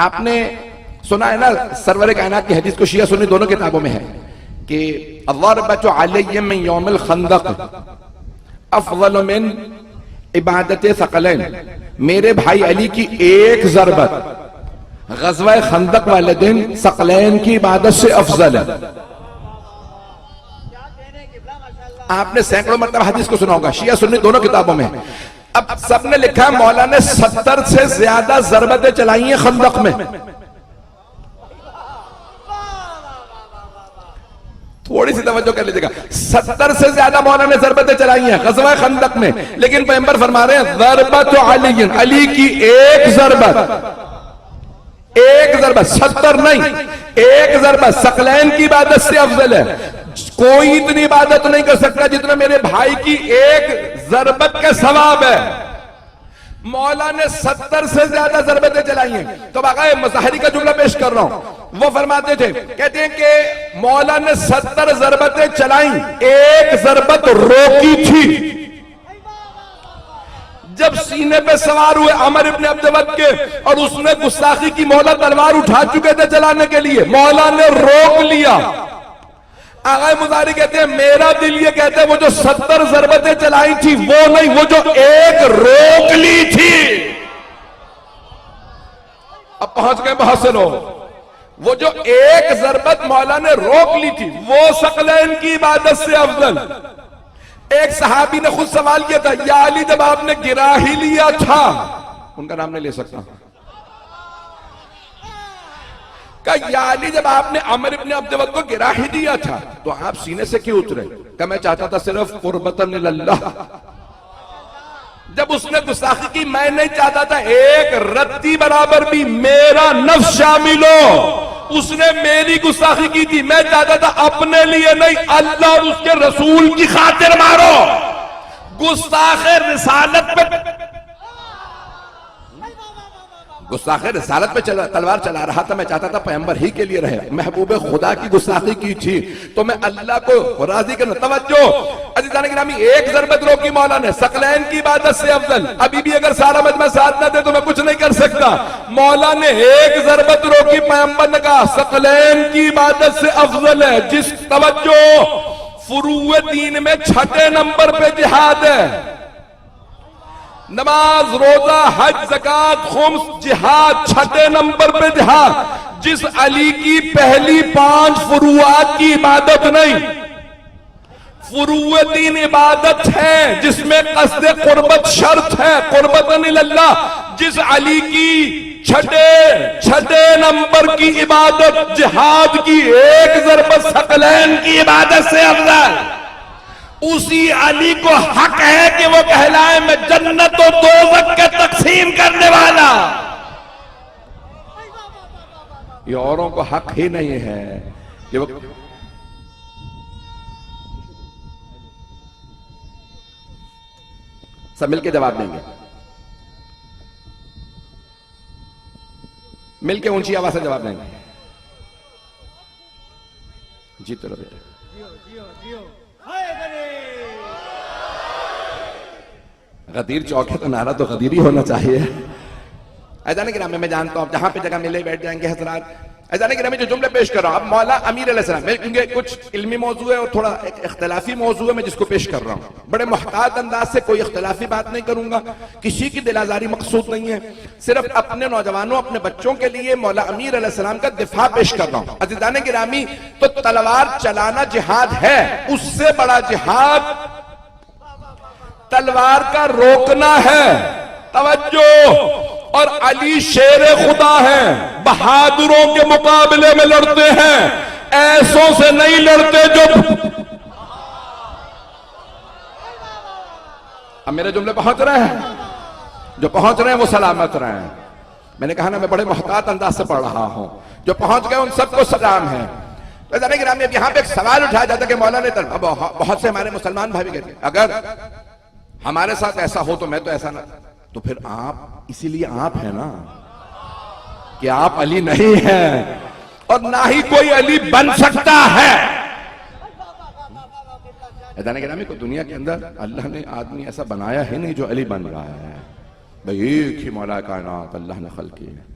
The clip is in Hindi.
आपने सुना है ना सरवर कायनात की हदीस को शिया सुन्नी दोनों किताबों में है कि अज़रबतु अलैहि मिन यौमिल खंदक अफज़ल मिन इबादत सकलैन, मेरे भाई अली की एक ज़रबत ग़ज़वा खंदक वाले दिन सकलैन की इबादत से अफजल है। आपने सैकड़ों मरतबा हदीस को सुना होगा, शिया सुन्नी दोनों किताबों में। अब सबने लिखा है मौला ने 70 से ज्यादा ज़रबतें चलाई हैं खंदक में। थोड़ी सी तवज्जो कर लीजिएगा, 70 से ज्यादा मौला ने ज़रबतें चलाई हैं ग़ज़वा खंदक में, लेकिन पैगंबर फरमा रहे हैं ज़रबत अली, अली की एक ज़रबत 70 नहीं, एक ज़रबत सकलैन की इबादत से अफजल है। कोई इतनी इबादत नहीं कर सकता जितना मेरे भाई की एक ज़रबत का सवाब है। मौला ने 70 से ज्यादा ज़रबतें चलाई हैं। तो बाकाए मज़ाहिरी का जुमला पेश कर रहा हूं, वो फरमाते थे, कहते हैं कि मौला ने 70 ज़रबतें चलाई, एक ज़रबत रोकी थी। जब सीने पे सवार हुए अमर इब्न अब्द वक्त के और उसने गुस्ताखी की मौला तलवार उठा चुके थे चलाने के लिए, मौला ने रोक लिया। आगे मुजारी कहते हैं मेरा दिल ये कहते हैं वो जो 70 ज़रबतें चलाई थी वो नहीं, वो जो एक रोक ली थी। अब पहुंच गए बहुत से लोग, वो जो एक ज़रबत मौला ने रोक ली थी वो सकलैन की इबादत से अफजल। एक सहाबी ने खुद सवाल किया था, या अली जब आपने गिरा ही लिया था, उनका नाम नहीं ले सकता, कहा या अली जब आपने अमर इब्न अब्द वक्त को गिरा ही दिया था तो आप सीने से क्यों उतरे? कहा मैं चाहता था सिर्फ कुर्बतन इल्लल्लाह। जब उसने गुस्ताखी की मैं नहीं चाहता था एक रत्ती बराबर भी मेरा नफ्स शामिल हो। उसने मेरी गुस्ताखी की थी, मैं चाहता था अपने लिए नहीं अल्लाह और उसके रसूल की खातिर मारो। गुस्ताखे रिसालत पे गुस्ताखे रिसालत पे तलवार चला रहा था, मैं चाहता था पैगंबर ही के लिए रहे। महबूब खुदा की गुस्ताखी की थी तो मैं अल्लाह को राजी करना। तवज्जो अज़ीज़ान गिरामी, एक ज़रबत रोकी मौला ने सकलैन की इबादत से अफजल। अभी भी अगर सारा मजमा साथ ना दे तो मैं कुछ नहीं कर सकता। मौला ने एक ज़रबत रोकी, पैगंबर ने कहा सकलैन की इबादत से अफजल है। जिस तवज्जो फुरूए दीन में 6 नंबर पे जिहाद है, नमाज रोजा हज ज़कात खुम्स जिहाद 6 नंबर पे जिहाद। जिस अली की पहली 5 फुरुआत की इबादत नहीं, फुरूए दीन इबादत है जिसमें क़स्द कुर्बत शर्त है, कुर्बतन इल्लल्लाह। जिस अली की 6 नंबर की इबादत जिहाद की एक ज़रबत सकलैन की इबादत से अफजल। उसी अली को हक है कि वो कहलाए मैं जन्नत और दोज़ख के तकसीम करने वाला। ये औरों को हक ही नहीं है कि वो सब मिलके जवाब देंगे, मिलके ऊंची आवाज से जवाब देंगे। जीत लो बेटा। गदीर चौक है तो नारा तो गदीर ही होना चाहिए। ऐसा नहीं कि मैं जानता हूं जहां पे जगह मिले बैठ जाएंगे हजरात। ऐसा नहीं कि मैं जो जुमले पेश कर रहा हूं अब मौला अमीर अलैहिस्सलाम, क्योंकि कुछ इल्मी मौजू है और थोड़ा एक इख्तिलाफी मौजू है, मैं जिसको पेश कर रहा हूं बड़े मुहतात अंदाज से, कोई इख्तिलाफी बात नहीं करूंगा, किसी की दिल आजारी मकसूद नहीं है, सिर्फ अपने नौजवानों अपने बच्चों के लिए मौला अमीर अलैहिस्सलाम का दिफा पेश कर रहा हूं। अज़ीज़ान गिरामी, तो तलवार चलाना जिहाद है, उससे बड़ा जिहाद तलवार का रोकना है। तवज्जो, और अली शेर खुदा है, बहादुरों के मुकाबले में लड़ते हैं, ऐसों से नहीं लड़ते जो। अब मेरे जुमले पहुंच रहे हैं, जो पहुंच रहे हैं वो सलामत रहे हैं। मैंने कहा ना मैं बड़े मुहतात अंदाज से पढ़ रहा हूं, जो पहुंच गए उन सबको सलाम है। अब यहां पे एक सवाल उठाया जाता कि मौला ने बहुत से हमारे मुसलमान भाई भी कहते अगर हमारे साथ ऐसा हो तो मैं तो ऐसा ना, तो फिर आप इसीलिए आप है ना कि आप अली नहीं है और ना ही कोई अली बन सकता है। को दुनिया के अंदर अल्लाह ने आदमी ऐसा बनाया है नहीं जो अली बन रहा है। भाई एक ही मौला कायनात अल्लाह ने खल्क़ की है।